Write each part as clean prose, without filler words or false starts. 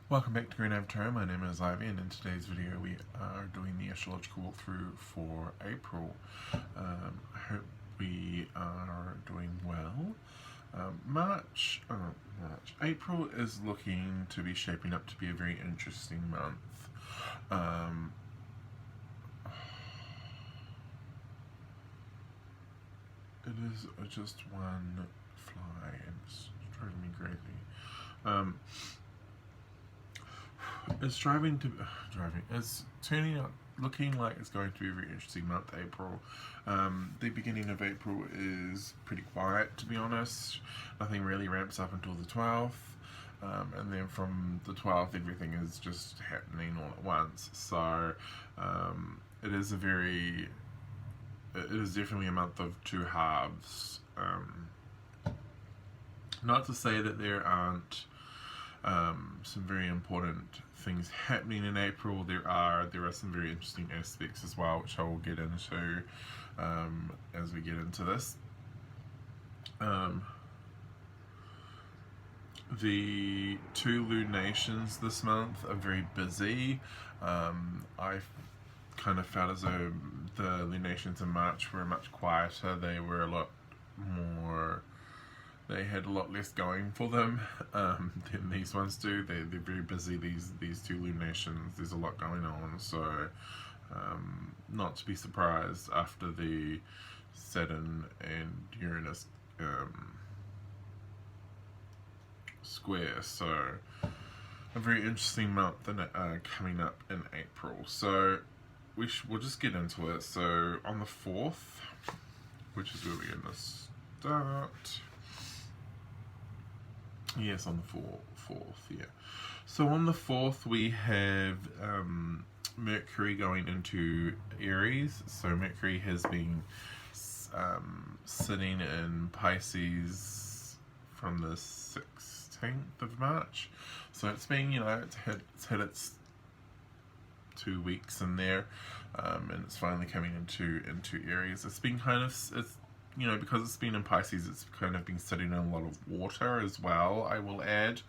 Welcome back to Green Avatar. My name is Ivy, and in today's video we are doing the astrological walkthrough for April. I hope we are doing well. April is looking to be shaping up to be a very interesting month. It is just one fly, and it's driving me crazy. It's turning out, looking like it's going to be a very interesting month, April. The beginning of April is pretty quiet, to be honest. Nothing really ramps up until the 12th. And then from the 12th, everything is just happening all at once. So, it is it is definitely a month of two halves. Not to say that there aren't some very important things happening in April. There are some very interesting aspects as well, which I will get into as we get into this. The two lunations this month are very busy. I kind of felt as though the lunations in March were much quieter. They were a lot more. They had a lot less going for them than these ones do. They're very busy, these two lunations. There's a lot going on, so not to be surprised after the Saturn and Uranus square. So a very interesting month coming up in April. So we'll just get into it. So on the 4th, which is where we're going to start. Yes, on the 4th, yeah. So on the 4th, we have Mercury going into Aries. So Mercury has been sitting in Pisces from the 16th of March. So it's been, it's had its 2 weeks in there, and it's finally coming into Aries. It's been because it's been in Pisces, it's kind of been sitting in a lot of water as well, I will add.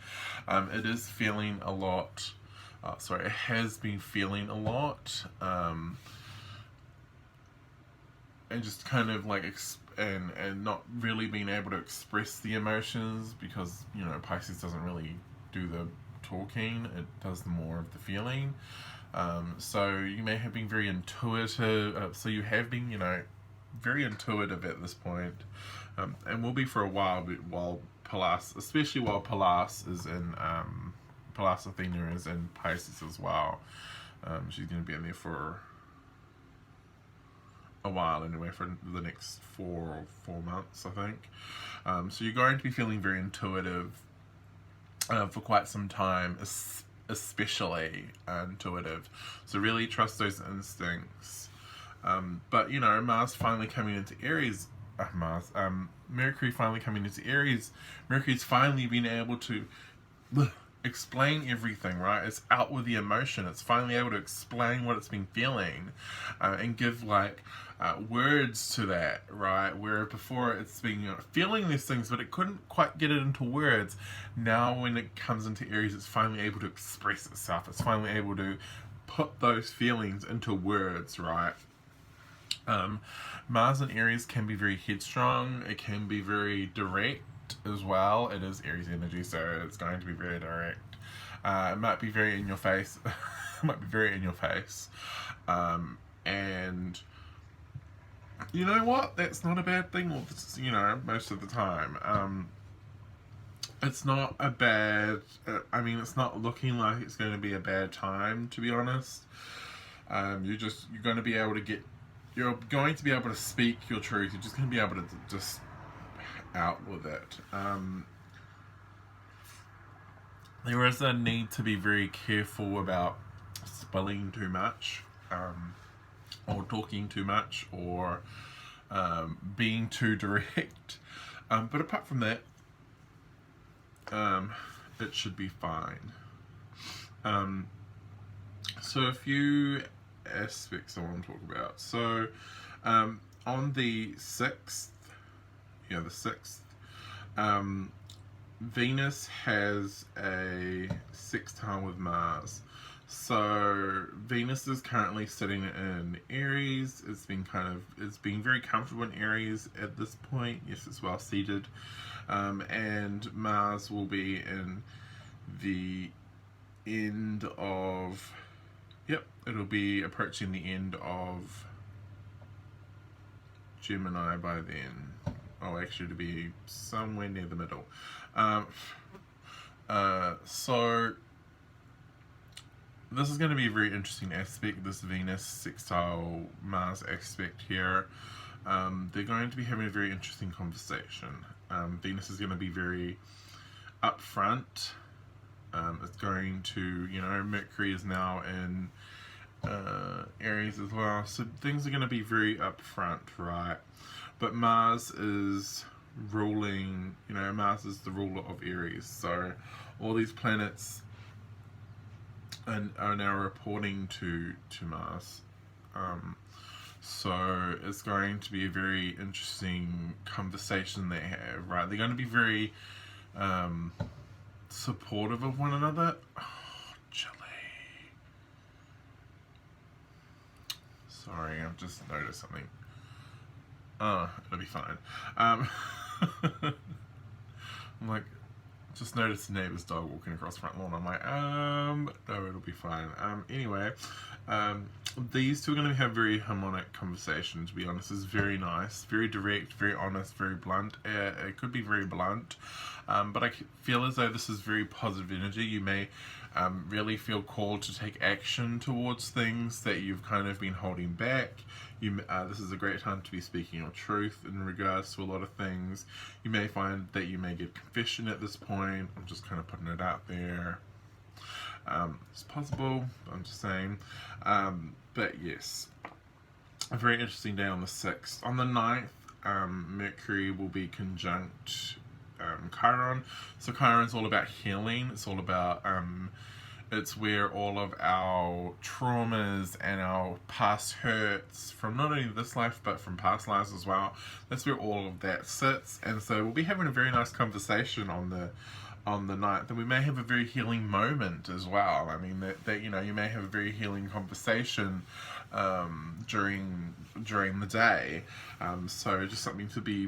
It is feeling a lot, it has been feeling a lot, and just kind of like, and not really being able to express the emotions because, Pisces doesn't really do the talking, it does more of the feeling. So you may have been very intuitive, so you have been, very intuitive at this point, and will be for a while, while Pallas, especially while Pallas is in Pallas Athena is in Pisces as well. She's going to be in there for a while anyway, for the next four months, I think. So you're going to be feeling very intuitive for quite some time, especially intuitive. So really trust those instincts. But Mars finally coming into Aries, Mercury finally coming into Aries. Mercury's finally been able to explain everything, right? It's out with the emotion. It's finally able to explain what it's been feeling, and give words to that, right? Where before it's been feeling these things, but it couldn't quite get it into words. Now when it comes into Aries, it's finally able to express itself. It's finally able to put those feelings into words, right? Mars in Aries can be very headstrong. It can be very direct as well. It is Aries energy, so it's going to be very direct. It might be very in your face. It might be very in your face. And you know what? That's not a bad thing. Most of the time. It's not a bad. It's not looking like it's going to be a bad time, to be honest. You're going to be able to get. You're going to be able to speak your truth. You're just going to be able to just out with it. There is a need to be very careful about spilling too much, or talking too much, or being too direct. But apart from that, it should be fine. So a few aspects I want to talk about. So on the 6th, Venus has a sextile with Mars. So Venus is currently sitting in Aries. It's been very comfortable in Aries at this point. Yes, it's well seated. And Mars will be in the end of, yep, it'll be approaching the end of Gemini by then. Oh, actually, to be somewhere near the middle. So this is going to be a very interesting aspect, this Venus sextile Mars aspect here. They're going to be having a very interesting conversation. Venus is going to be very upfront. It's going to, Mercury is now in Aries as well, so things are going to be very upfront, right? But Mars is ruling, Mars is the ruler of Aries, so all these planets are now reporting to Mars. So it's going to be a very interesting conversation they have, right? They're going to be very supportive of one another. Oh, chilly. Sorry, I've just noticed something. Oh, it'll be fine. I'm like, just noticed the neighbor's dog walking across the front lawn. I'm like, no, it'll be fine. Anyway, these two are going to have very harmonic conversation, to be honest. It's very nice, very direct, very honest, very blunt. It could be very blunt, but I feel as though this is very positive energy. You may really feel called to take action towards things that you've kind of been holding back. This is a great time to be speaking your truth in regards to a lot of things. You may find that you may get confession at this point. I'm just kind of putting it out there. It's possible, I'm just saying. But yes, a very interesting day on the 6th. On the 9th, Mercury will be conjunct Chiron. So Chiron's all about healing. It's all about it's where all of our traumas and our past hurts from not only this life but from past lives as well, that's where all of that sits. And so we'll be having a very nice conversation on the 9th, and we may have a very healing moment as well. I mean, that you may have a very healing conversation during the day. So just something to be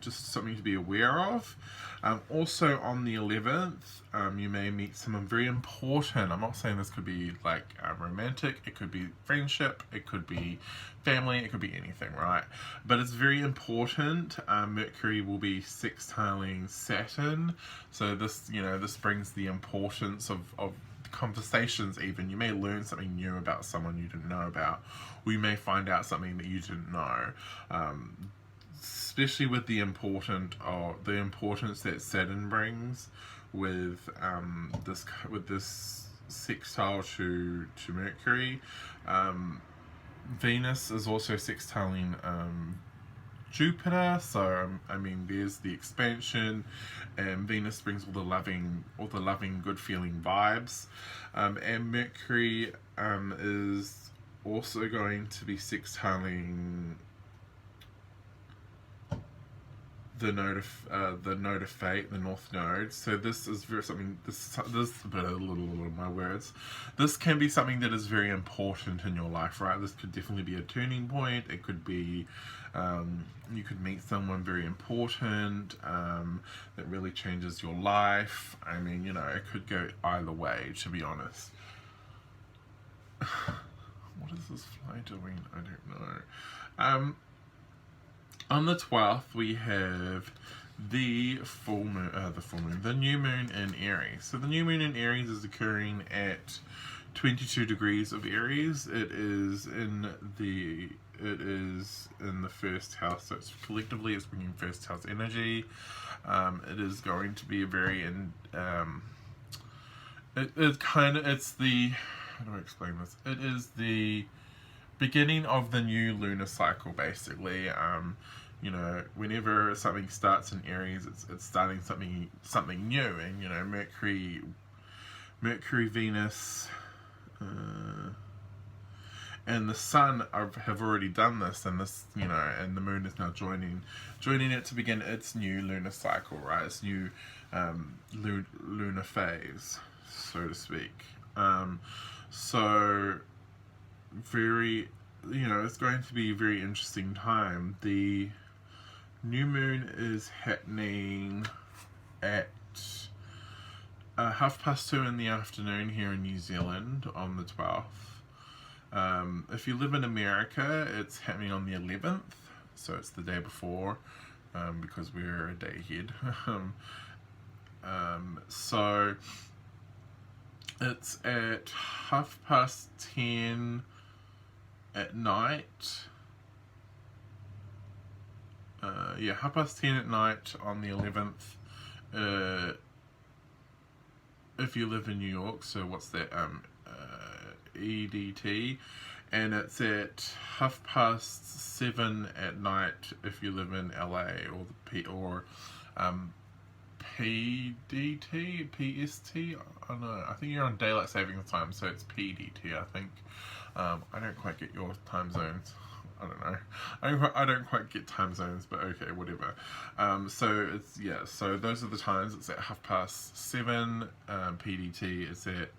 just something to be aware of. Also on the 11th, you may meet someone very important. I'm not saying this could be like romantic. It could be friendship. It could be family. It could be anything, right? But it's very important. Mercury will be sextiling Saturn, so this brings the importance of conversations. Even you may learn something new about someone you didn't know about, or you may find out something that you didn't know. Especially with the importance that Saturn brings with this sextile to Mercury. Venus is also sextiling Jupiter, so I mean, there's the expansion, and Venus brings all the loving, good feeling vibes, and Mercury is also going to be sextiling the node of fate, the North Node. So this is something. This my words. This can be something that is very important in your life, right? This could definitely be a turning point. It could be, you could meet someone very important that really changes your life. I mean, it could go either way, to be honest. What is this fly doing? I don't know. On the 12th, we have the new moon in Aries. So the new moon in Aries is occurring at 22 degrees of Aries. It is in the first house, so it's bringing first house energy. It is going to be a very it's the, how do I explain this? It is the beginning of the new lunar cycle, basically. Whenever something starts in Aries, it's starting something new, and Mercury, Venus, and the sun have already done this, and this, you know, and the moon is now joining it to begin its new lunar cycle, right? Its new lunar phase, so to speak. So very, you know, it's going to be a very interesting time. The new moon is happening at 2:30 in the afternoon here in New Zealand on the 12th. If you live in America, it's happening on the 11th, so it's the day before, because we're a day ahead. So it's at 10:30 at night. 10:30 at night on the 11th. If you live in New York, so what's that? EDT, and it's at 7:30 at night if you live in LA, or PDT, PST. I don't know. I think you're on daylight savings time, so it's PDT. I think. I don't quite get your time zones. I don't know. I don't quite get time zones, but okay, whatever. So it's, yeah. So those are the times. It's at 7:30 PDT. It's at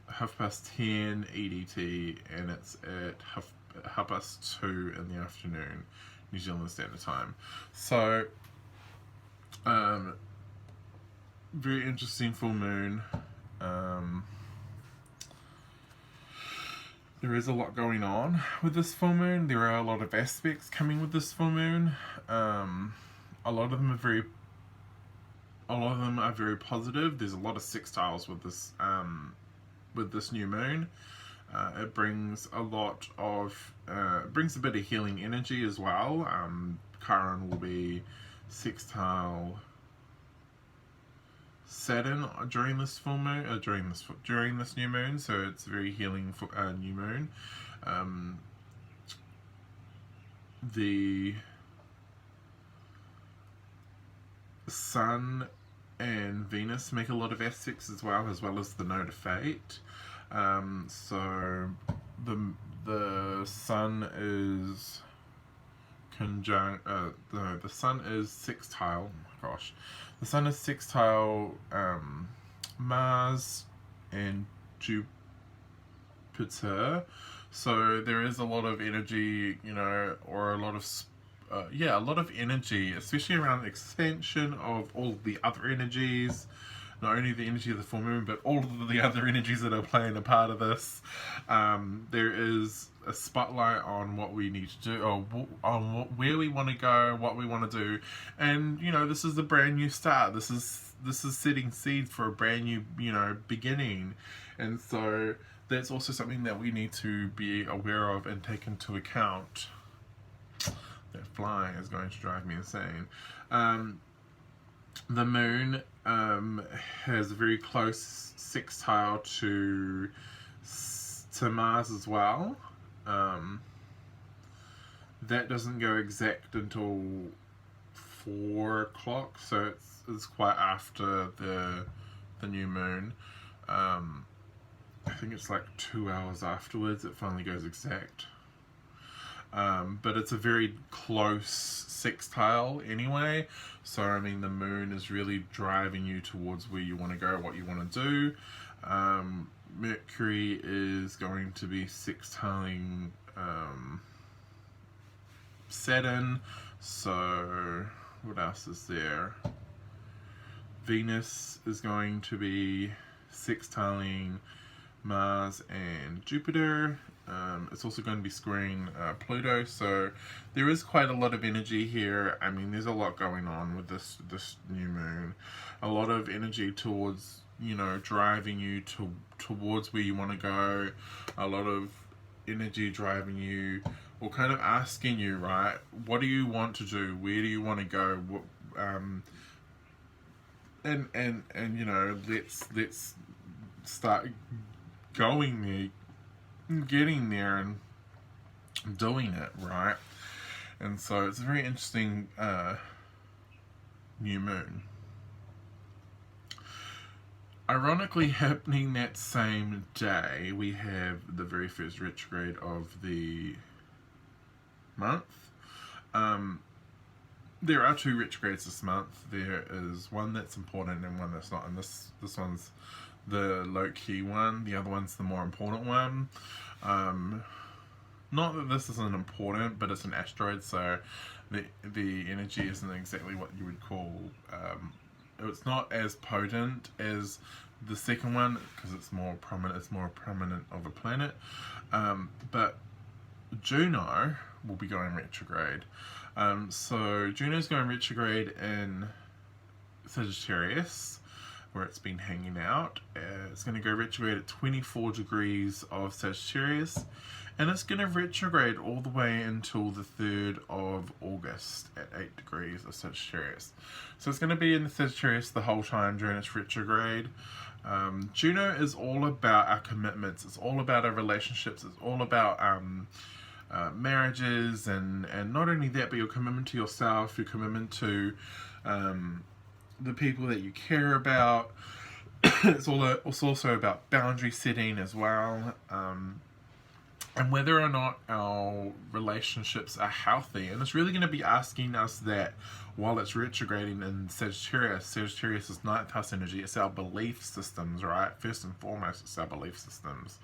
10:30 EDT, and it's at 2:30 in the afternoon, New Zealand Standard Time. So, very interesting full moon. There is a lot going on with this full moon. There are a lot of aspects coming with this full moon. A lot of them are very positive. There's a lot of sextiles with this new moon. It brings a lot of brings a bit of healing energy as well. Chiron will be sextile Saturn during this full moon, during this new moon, so it's very healing for new moon. The Sun and Venus make a lot of aspects as well as the node of fate. So the Sun is conjunct. The Sun is sextile. Oh my gosh. The Sun is sextile Mars and Jupiter, so there is a lot of energy, you know, or a lot of energy, especially around the expansion of all the other energies. Not only the energy of the full moon, but all of the other energies that are playing a part of this. There is a spotlight on what we need to do, or on where we want to go, what we want to do, and you know, this is a brand new start. This is setting seeds for a brand new, you know, beginning, and so that's also something that we need to be aware of and take into account. That flying is going to drive me insane. The moon has a very close sextile to Mars as well. That doesn't go exact until 4 o'clock, so it's quite after the new moon. I think it's like 2 hours afterwards it finally goes exact. But it's a very close sextile anyway, so I mean the moon is really driving you towards where you want to go, what you want to do. Mercury is going to be sextiling Saturn, so what else is there? Venus is going to be sextiling Mars and Jupiter. It's also going to be squaring Pluto, so there is quite a lot of energy here. I mean, there's a lot going on with this new moon. A lot of energy towards, you know, driving you towards where you want to go. A lot of energy driving you, or kind of asking you, right, what do you want to do? Where do you want to go? What, and you know, let's start going there, getting there, and doing it, right? And so it's a very interesting new moon. Ironically, happening that same day, we have the very first retrograde of the month. There are two retrogrades this month. There is one that's important and one that's not. And this one's the low-key one. The other one's the more important one. Not that this isn't important, but it's an asteroid, so the energy isn't exactly what you would call. It's not as potent as the second one because it's more prominent. It's more prominent of a planet, but Juno will be going retrograde. So Juno's going retrograde in Sagittarius, where it's been hanging out. It's going to go retrograde at 24 degrees of Sagittarius, and it's going to retrograde all the way until the 3rd of August at 8 degrees of Sagittarius. So it's going to be in Sagittarius the whole time during its retrograde. Juno is all about our commitments. It's all about our relationships. It's all about marriages, and not only that, but your commitment to yourself, your commitment to the people that you care about. It's also about boundary setting as well, and whether or not our relationships are healthy. And it's really going to be asking us that while it's retrograding in Sagittarius. Sagittarius is ninth house energy. It's our belief systems, right? First and foremost, it's our belief systems.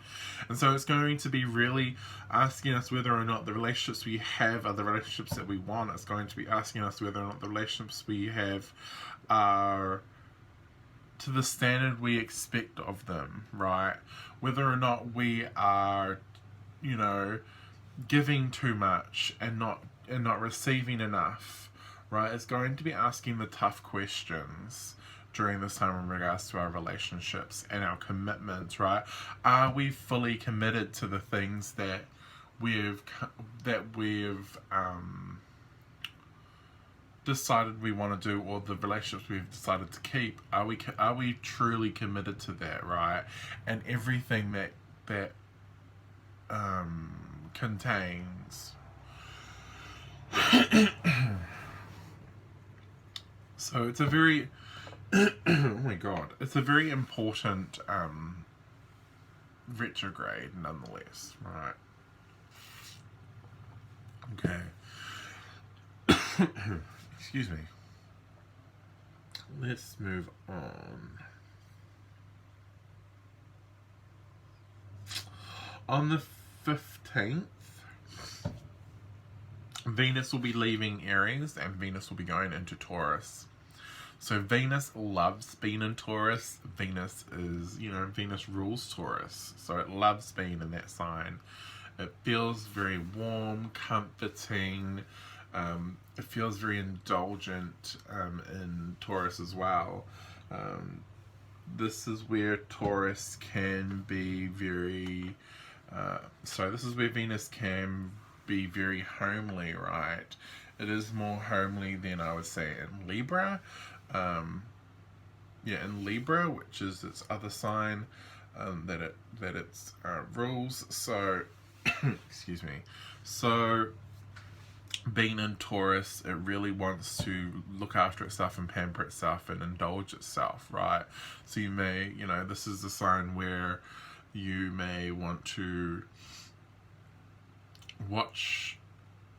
And so it's going to be really asking us whether or not the relationships we have are the relationships that we want. It's going to be asking us whether or not the relationships we have are to the standard we expect of them, right? Whether or not we are, giving too much and not receiving enough, right? It's going to be asking the tough questions during this time in regards to our relationships and our commitments, right? Are we fully committed to the things that we've decided we want to do, or the relationships we've decided to keep? Are we truly committed to that, right? And everything that contains. So it's a very oh my god, it's a very important retrograde nonetheless, right? Okay. Excuse me. Let's move on. On the 15th, Venus will be leaving Aries and Venus will be going into Taurus. So Venus loves being in Taurus. Venus is, Venus rules Taurus. So it loves being in that sign. It feels very warm, comforting. It feels very indulgent in Taurus as well. This is where Taurus can be very... this is where Venus can be very homely, right? It is more homely than I would say in Libra. In Libra, which is its other sign that it rules. So, excuse me. So, being in Taurus, it really wants to look after itself and pamper itself and indulge itself, right? So you may, this is the sign where you may want to watch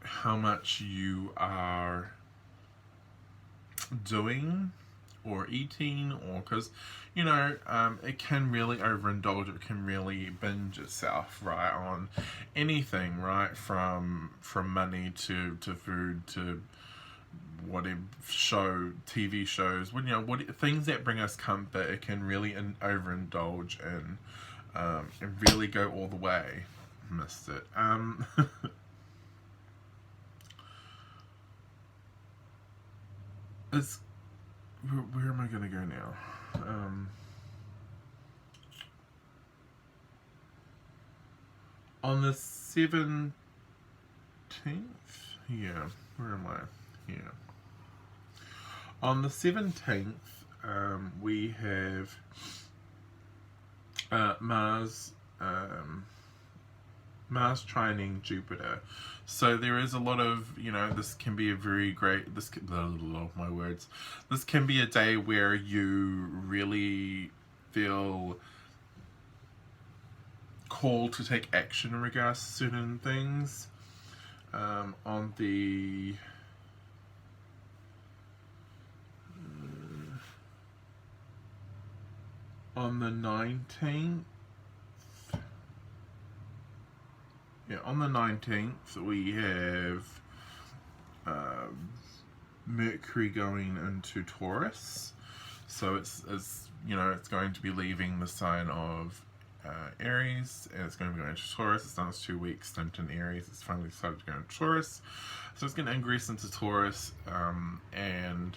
how much you are doing or eating, or because it can really overindulge. It can really binge itself, right, on anything, right, from money to food to whatever TV shows, things that bring us comfort. It can really overindulge and really go all the way. Missed it. Where am I going to go now? On the 17th? Yeah, where am I? Yeah. On the 17th, we have Mars trining Jupiter. So there is a lot of, this can be a very great, this can be a day where you really feel called to take action in regards to certain things. On the 19th, on the 19th we have Mercury going into Taurus, so it's it's going to be leaving the sign of Aries, and it's going to be going to Taurus. It's done its 2-week stint in Aries. It's finally decided to go into Taurus, so it's going to ingress into Taurus, and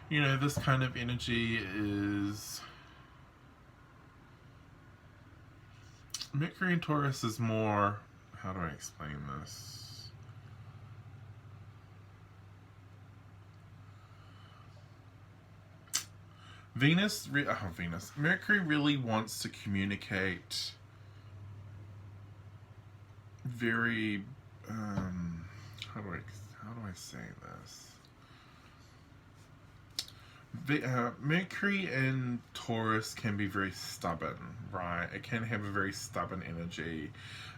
this kind of energy is Mercury in Taurus is more. How do I explain this? Mercury really wants to communicate very, how do I say this? Mercury in Taurus can be very stubborn, right? It can have a very stubborn energy.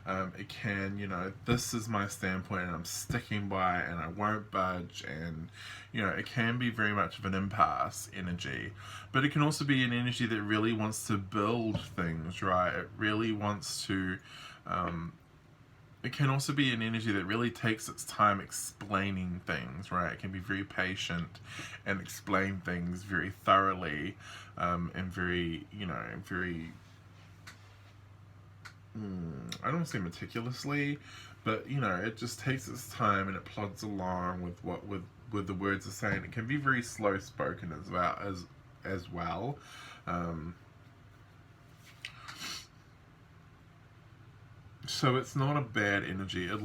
It can, this is my standpoint and I'm sticking by it and I won't budge, and, it can be very much of an impasse energy. But it can also be an energy that really wants to build things, right? It really wants to, it can also be an energy that really takes its time explaining things, right? It can be very patient and explain things very thoroughly, and very, very, I don't want to say meticulously, but, it just takes its time and it plods along with the words it's saying. It can be very slow spoken as well. So it's not a bad energy. It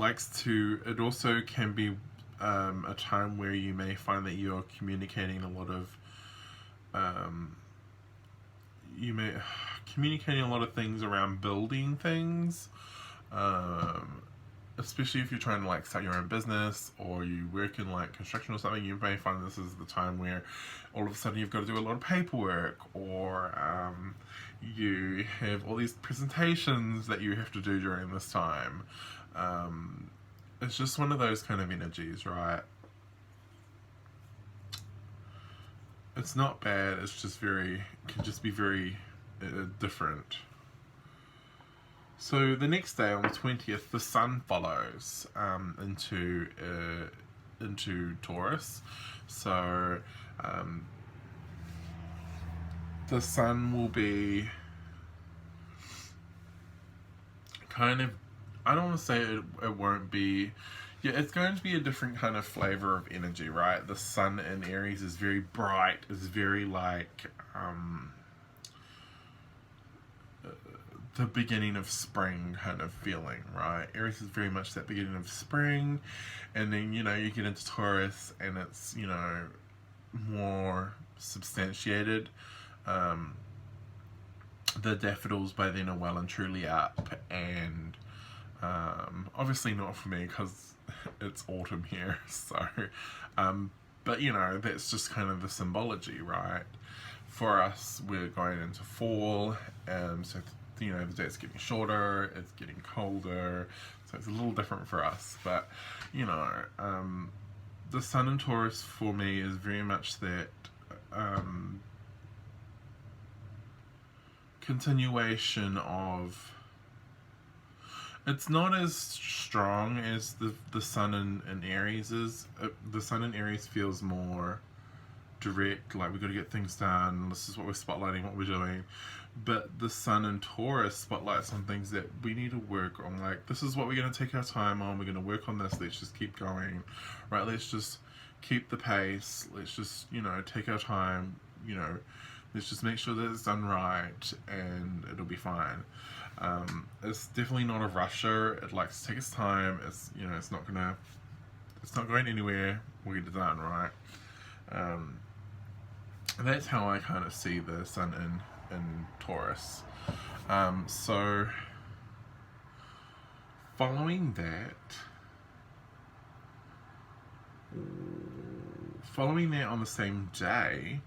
also can be a time where you may find that you're communicating a lot of, communicating a lot of things around building things, especially if you're trying to start your own business or you work in construction or something. You may find this is the time where all of a sudden you've got to do a lot of paperwork, or you have all these presentations that you have to do during this time. It's just one of those kind of energies, right? It's not bad, it's just can just be very different. So the next day, on the 20th, the Sun follows into Taurus. So the Sun will be kind of, I don't want to say it won't be, it's going to be a different kind of flavor of energy, right? The Sun in Aries is very bright, is very the beginning of spring kind of feeling, right? Aries is very much that beginning of spring, and then you get into Taurus and it's more substantiated. The daffodils by then are well and truly up, and obviously not for me because it's autumn here, so but that's just kind of the symbology, right? For us, we're going into fall, so the day's getting shorter, it's getting colder, so it's a little different for us. But the Sun in Taurus for me is very much that continuation of, it's not as strong as the Sun in Aries is. The Sun in Aries feels more direct, we've got to get things done, this is what we're spotlighting, what we're doing. But the Sun in Taurus spotlights on things that we need to work on, this is what we're going to take our time on, we're going to work on this, let's just keep going, right? Let's just keep the pace, let's just take our time, let's just make sure that it's done right and it'll be fine. It's definitely not a rusher. It likes to take its time. It's it's not going anywhere. We'll get it done, right? That's how I kind of see the Sun in Taurus. So following that on the same day,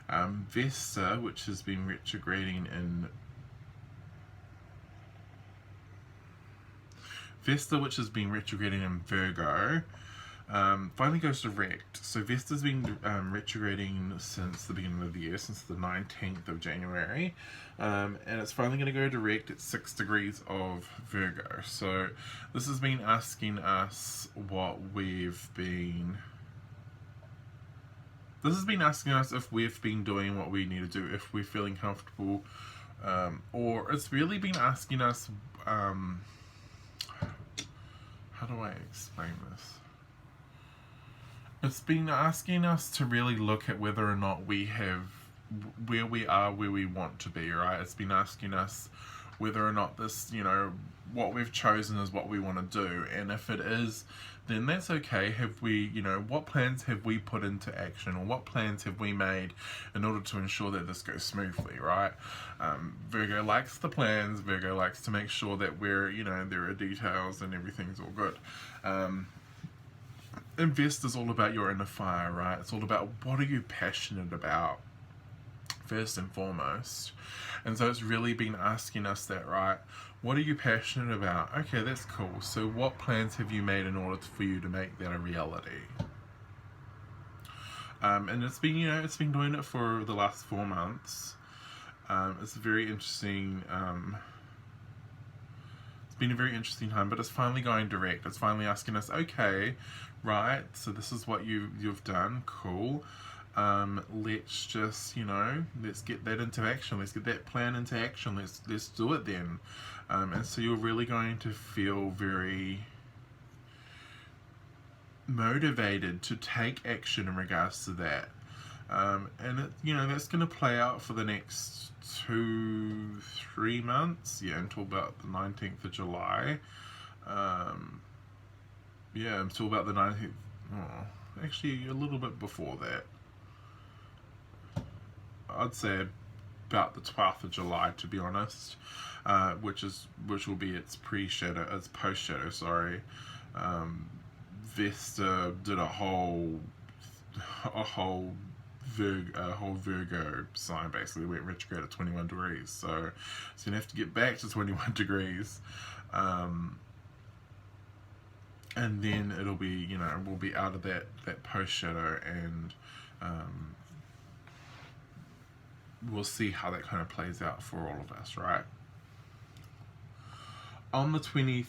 Vesta, which has been retrograding in Virgo, finally goes direct. So Vesta's been retrograding since the beginning of the year, since the 19th of January, and it's finally going to go direct at 6 degrees of Virgo. So this has been asking us what we've been... This has been asking us if we've been doing what we need to do, if we're feeling comfortable, or it's really been asking us... how do I explain this? It's been asking us to really look at whether or not we have, where we are, where we want to be, right? It's been asking us whether or not this, what we've chosen is what we want to do. And if it is, then that's okay. Have we, what plans have we put into action, or what plans have we made in order to ensure that this goes smoothly, right? Virgo likes the plans. Virgo likes to make sure that we're, there are details and everything's all good. Invest is all about your inner fire, right? It's all about what are you passionate about, first and foremost. And so it's really been asking us that, right? What are you passionate about? Okay, that's cool. So what plans have you made in order for you to make that a reality? And it's been, it's been doing it for the last 4 months. It's a very interesting... it's been a very interesting time, but it's finally going direct. It's finally asking us, okay, right, so this is what you've done, cool. Let's just, let's get that into action. Let's get that plan into action. Let's do it then. And so you're really going to feel very motivated to take action in regards to that. And it, that's going to play out for the next 2-3 months, until about the 19th of July. Until about the 19th. Oh, actually, a little bit before that. I'd say about the 12th of July, to be honest, which will be its post shadow. Sorry, Vesta did a whole Virgo sign, basically went retrograde at 21 degrees. So you have to get back to 21 degrees. And then it'll be, we'll be out of that post shadow, and we'll see how that kind of plays out for all of us, right? On the 23rd,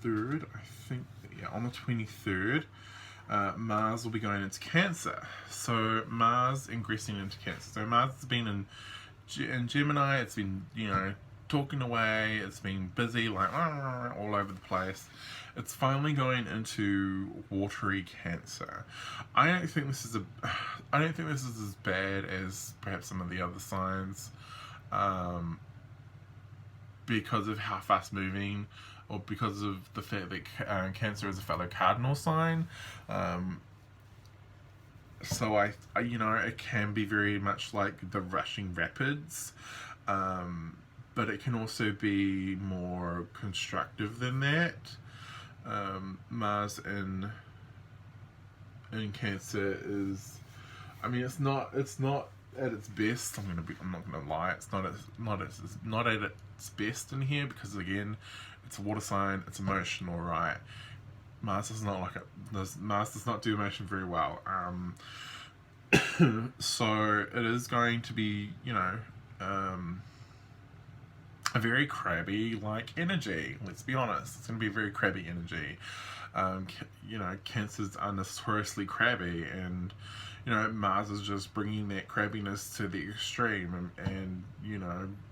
I think, on the 23rd, Mars will be going into Cancer. So Mars ingressing into Cancer. So Mars has been in Gemini. It's been, talking away. It's been busy, like all over the place. It's finally going into watery Cancer. I don't think this is as bad as perhaps some of the other signs, because of how fast moving, or because of the fact that Cancer is a fellow cardinal sign. So I it can be very much like the rushing rapids, but it can also be more constructive than that. Mars in Cancer is, it's not at its best. I'm not gonna lie. It's not at its best in here, because again, it's a water sign. It's emotional, right? Mars does not Mars does not do emotion very well. So it is going to be, a very crabby energy. Let's be honest, it's going to be a very crabby energy. Cancers are notoriously crabby, and Mars is just bringing that crabbiness to the extreme, and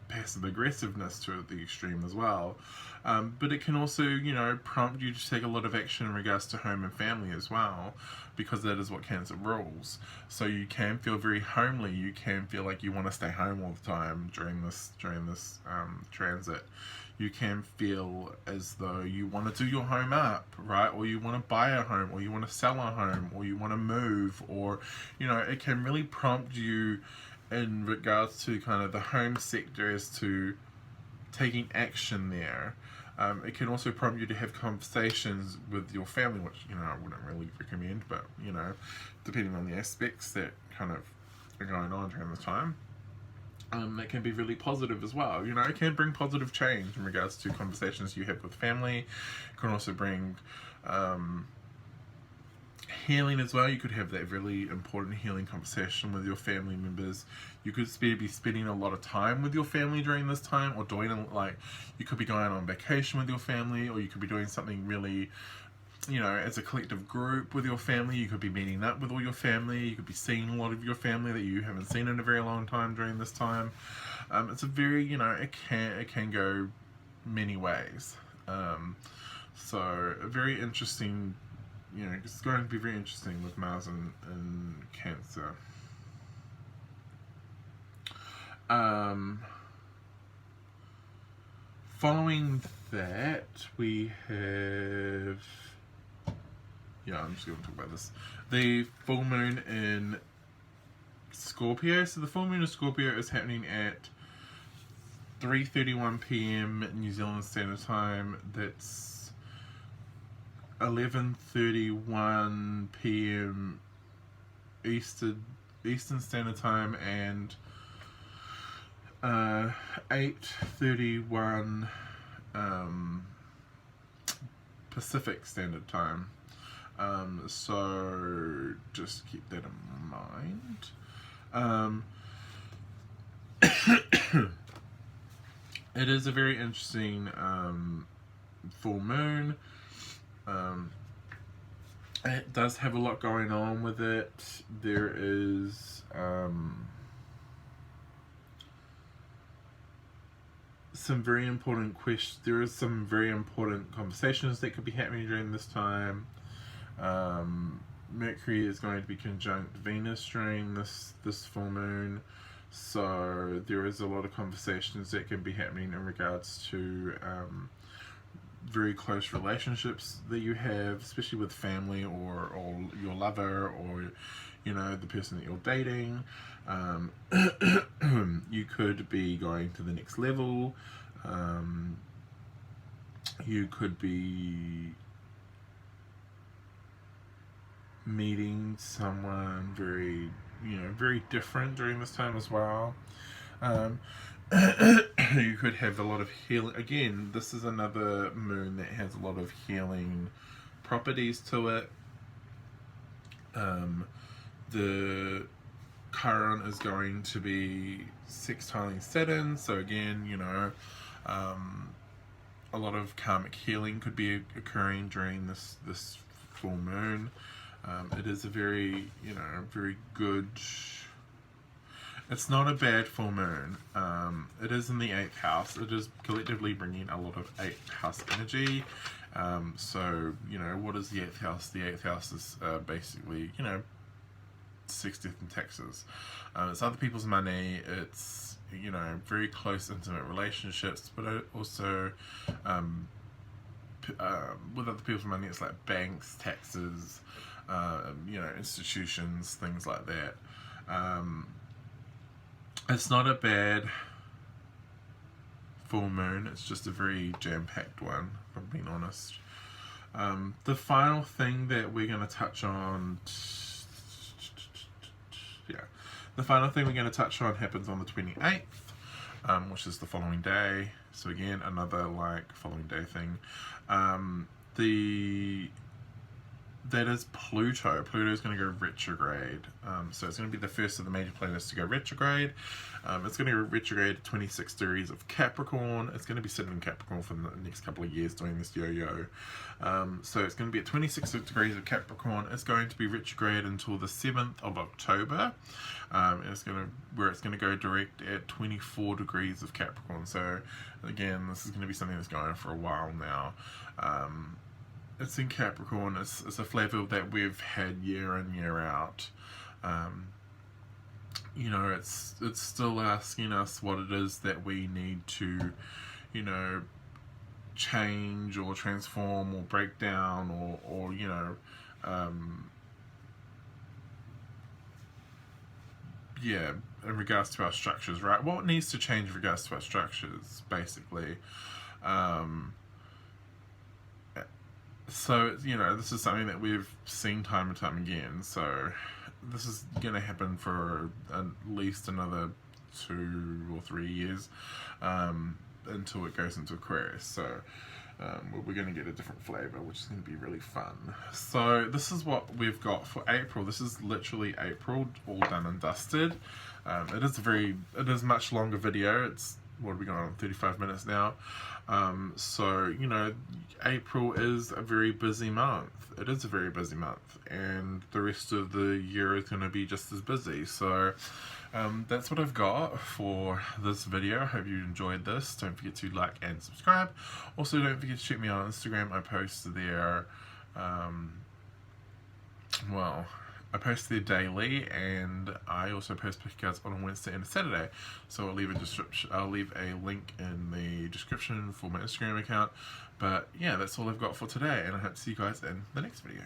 passive aggressiveness to the extreme as well. But it can also prompt you to take a lot of action in regards to home and family as well, because that is what Cancer rules. So you can feel very homely. You can feel like you want to stay home all the time during this transit. You can feel as though you want to do your home up, right? Or you want to buy a home, or you want to sell a home, or you want to move, or it can really prompt you in regards to kind of the home sector as to taking action there. It can also prompt you to have conversations with your family, which I wouldn't really recommend, but depending on the aspects, that kind of are going on during this time. That can be really positive as well. You know, it can bring positive change in regards to conversations you have with family. It can also bring healing as well. You could have that really important healing conversation with your family members. You could be spending a lot of time with your family during this time, or doing, like, you could be going on vacation with your family, or you could be doing something really, you know, as a collective group with your family. You could be meeting up with all your family. You could be seeing a lot of your family that you haven't seen in a very long time during this time. It's a very, you know, it can go many ways. So a very interesting, you know, it's going to be very interesting with Mars and Cancer. Following that, we have, yeah, I'm just going to talk about this. The full moon in Scorpio. So the full moon in Scorpio is happening at 3:31 p.m. New Zealand Standard Time. That's 11:31 p.m. Eastern Standard Time, and 8:31 Pacific Standard Time. So just keep that in mind. It is a very interesting full moon. It does have a lot going on with it. There is some very important questions. There is some very important conversations that could be happening during this time. Mercury is going to be conjunct Venus during this full moon, so there is a lot of conversations that can be happening in regards to very close relationships that you have, especially with family or your lover, or, you know, the person that you're dating. You could be going to the next level. You could be meeting someone very, you know, very different during this time as well. You could have a lot of healing. Again, this is another moon that has a lot of healing properties to it. The Chiron is going to be sextiling Saturn, so again, you know, a lot of karmic healing could be occurring during this full moon. It is a very, you know, very good. It's not a bad full moon. It is in the 8th house. It is collectively bringing a lot of 8th house energy. So, you know, what is the 8th house? The 8th house is basically, you know, 60th and taxes. It's other people's money. It's, you know, very close, intimate relationships, but also with other people's money, it's like banks, taxes, you know, institutions, things like that. It's not a bad full moon. It's just a very jam-packed one, if I'm being honest. The final thing that we're going to touch on, the final thing we're going to touch on happens on the 28th, which is the following day. So again, another like following day thing. That is Pluto. Pluto is going to go retrograde. So it's going to be the first of the major planets to go retrograde. It's going to go retrograde at 26 degrees of Capricorn. It's going to be sitting in Capricorn for the next couple of years doing this yo-yo. So it's going to be at 26 degrees of Capricorn. It's going to be retrograde until the 7th of October. It's going to go direct at 24 degrees of Capricorn. So again, this is going to be something that's going on for a while now. It's in Capricorn. It's a flavor that we've had year in, year out. You know, it's still asking us what it is that we need to, you know, change or transform or break down or you know, yeah, in regards to our structures, right? What needs to change in regards to our structures, basically. So, you know, this is something that we've seen time and time again. So this is going to happen for at least another 2 or 3 years, until it goes into Aquarius. So we're going to get a different flavor, which is going to be really fun. So this is what we've got for April. This is literally April, all done and dusted. It is much longer video. It's, what are we going on, 35 minutes now. So, you know, April is a very busy month. It is a very busy month, and the rest of the year is going to be just as busy. So that's what I've got for this video. I hope you enjoyed this. Don't forget to like and subscribe. Also, don't forget to check me out on Instagram. I post there, I post there daily, and I also post postcards on a Wednesday and a Saturday. So I'll leave a link in the description for my Instagram account. But yeah, that's all I've got for today, and I hope to see you guys in the next video.